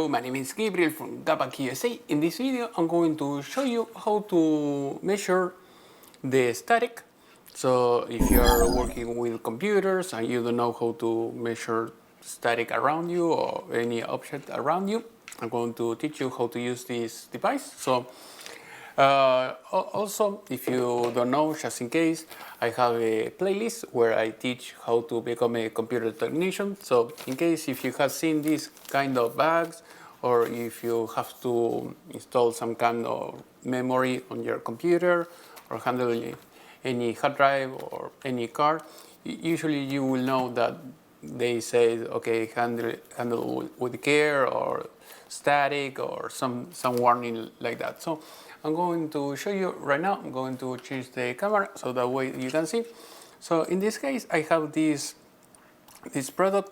Hello, my name is Gabriel from GabakUSA. In this video, I'm going to show you how to measure the static. So if you are working with computers and you don't know how to measure static around you or any object around you, I'm going to teach you how to use this device. So also, if you don't know, just in case, I have a playlist where I teach how to become a computer technician. So in case if you have seen these kind of bags, or if you have to install some kind of memory on your computer or handle any hard drive or any card, usually you will know that they say, okay, handle with care or static or some warning like that. So I'm going to show you right now. I'm going to change the camera so that way you can see. So in this case, I have this product.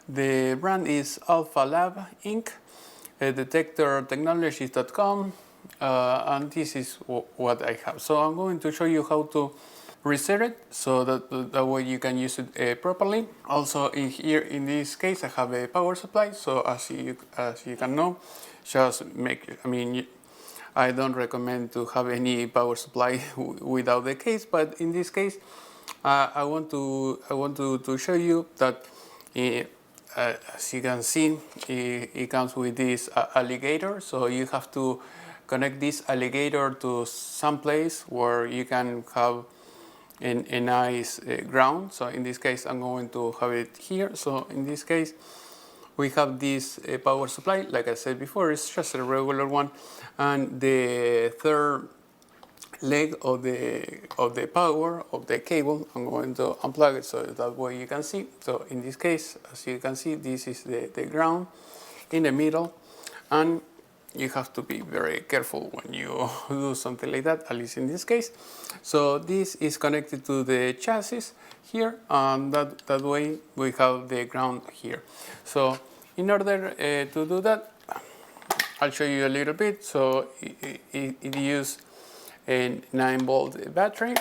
The brand is Alpha Lab Inc. Detectortechnologies.com, and this is what I have. So I'm going to show you how to reset it so that way you can use it properly. Also here in this case I have a power supply, so as you can know, just I don't recommend to have any power supply without the case, but in this case I want to show you that as you can see, it comes with this alligator, so you have to connect this alligator to some place where you can have a nice ground. So in this case I'm going to have it here. So in this case we have this power supply. Like I said before, it's just a regular one, and the third leg of the power of the cable, I'm going to unplug it so that way you can see. So in this case, as you can see, this is the ground in the middle, and you have to be very careful when you do something like that, at least in this case. So this is connected to the chassis here, and that way we have the ground here. So in order to do that, I'll show you a little bit. So it uses a 9-volt battery,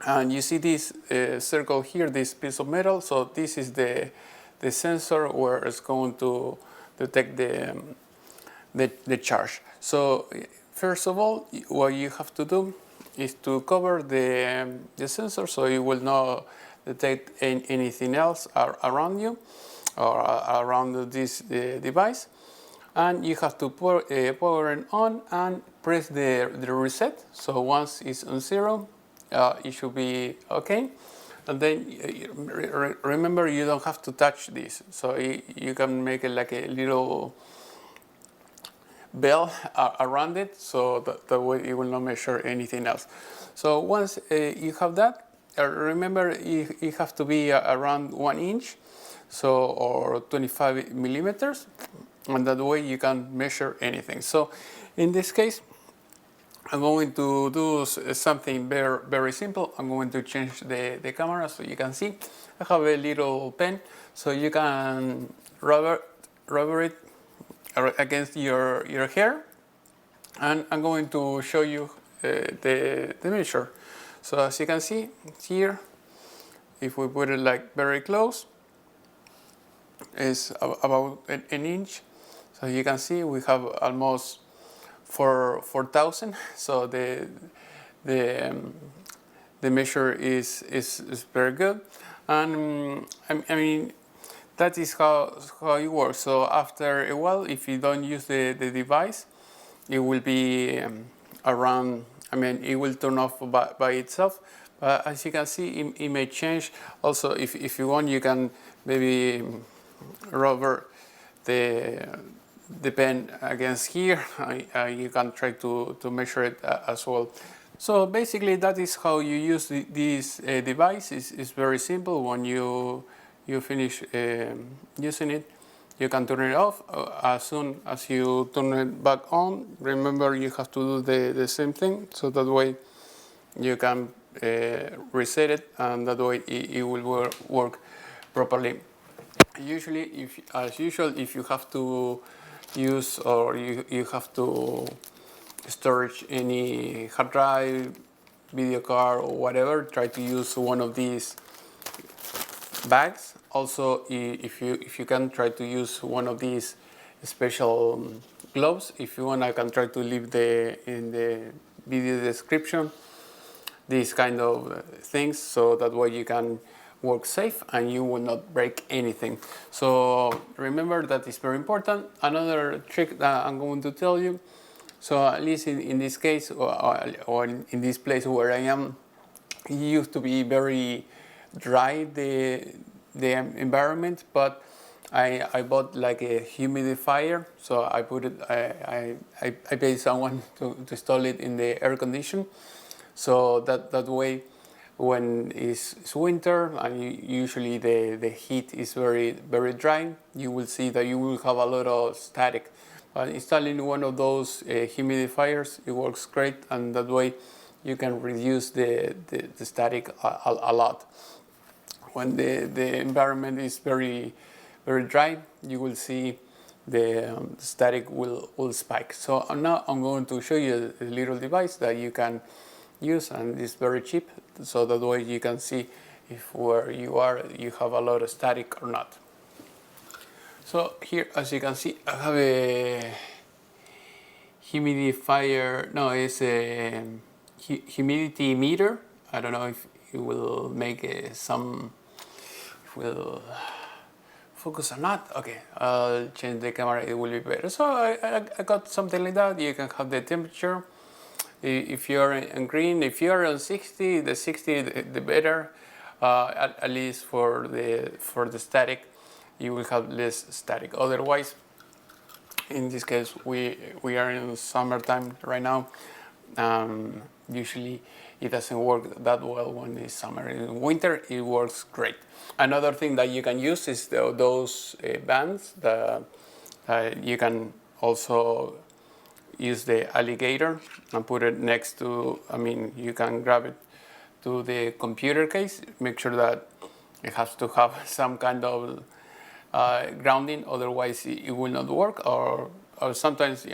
and you see this circle here, this piece of metal. So this is the sensor where it's going to detect the charge. So first of all, what you have to do is to cover the sensor so it will not detect anything else around you or around this device. And you have to power it on and press the reset. So once it's on 0, it should be okay. And then remember, you don't have to touch this. So you can make it like a little bell around it, so that way it will not measure anything else. So once you have that, remember it has to be around 1 inch, so or 25 millimeters, and that way you can measure anything. So in this case, I'm going to do something very simple. I'm going to change the camera so you can see. I have a little pen, so you can rubber it against your hair, and I'm going to show you the measure. So as you can see here, if we put it like very close, it's about an inch. So you can see we have almost 4,000. So the measure is very good, and I mean that is how it works. So after a while, if you don't use the device, it will be around. I mean, it will turn off by itself. But as you can see, it may change. Also, if you want, you can maybe rubber the pen against here. You can try to measure it as well. So basically, that is how you use this device. It's very simple. When you finish using it, you can turn it off. As soon as you turn it back on, remember you have to do the same thing, so that way you can reset it, and that way it will work properly. Usually, as usual, if you have to use or you have to storage any hard drive, video card, or whatever, try to use one of these bags. Also, if you can, try to use one of these special gloves. If you want, I can try to leave in the video description these kind of things, so that way you can work safe and you will not break anything. So remember that is very important. Another trick that I'm going to tell you, so at least in this case, or in this place where I am, it used to be very dry, the environment, but I bought like a humidifier, so I put it, I paid someone to install it in the air condition, so that way when it's winter and usually the heat is very dry, you will see that you will have a lot of static. But installing one of those humidifiers, it works great, and that way you can reduce the static a lot. When the environment is very dry, you will see the static will spike. So now I'm going to show you a little device that you can use, and it's very cheap, so that way you can see if where you are you have a lot of static or not. So here, as you can see, I have a humidifier. No, it's a humidity meter. I don't know if it will make will focus or not. Okay, I'll change the camera, it will be better. So I got something like that. You can have the temperature. If you're in green, if you're on 60, the 60 the better. At least for the static, you will have less static. Otherwise, in this case, we are in summertime right now. Usually it doesn't work that well when it's summer. In winter, it works great. Another thing that you can use is those bands that you can also use the alligator and put it next to, you can grab it to the computer case. Make sure that it has to have some kind of grounding, otherwise it will not work. Or sometimes,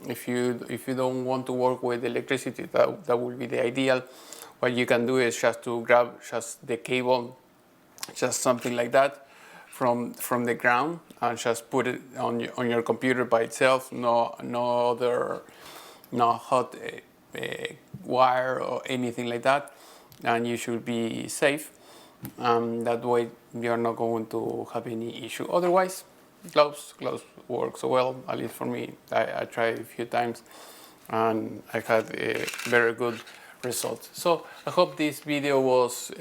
if you don't want to work with electricity, that would be the ideal. What you can do is just to grab just the cable, just something like that, from the ground, and just put it on your computer by itself. No hot wire or anything like that, and you should be safe. That way you're not going to have any issue. Otherwise, gloves works well, at least for me. I tried a few times and I had a very good result. So I hope this video was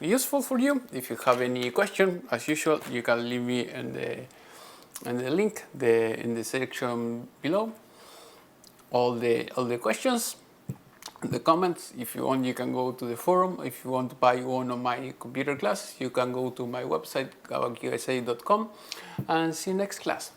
useful for you. If you have any question, as usual, you can leave me in the link in the section below. All the questions, the comments. If you want, you can go to the forum. If you want to buy one of my computer classes, you can go to my website, GabakUSA.com, and see you next class.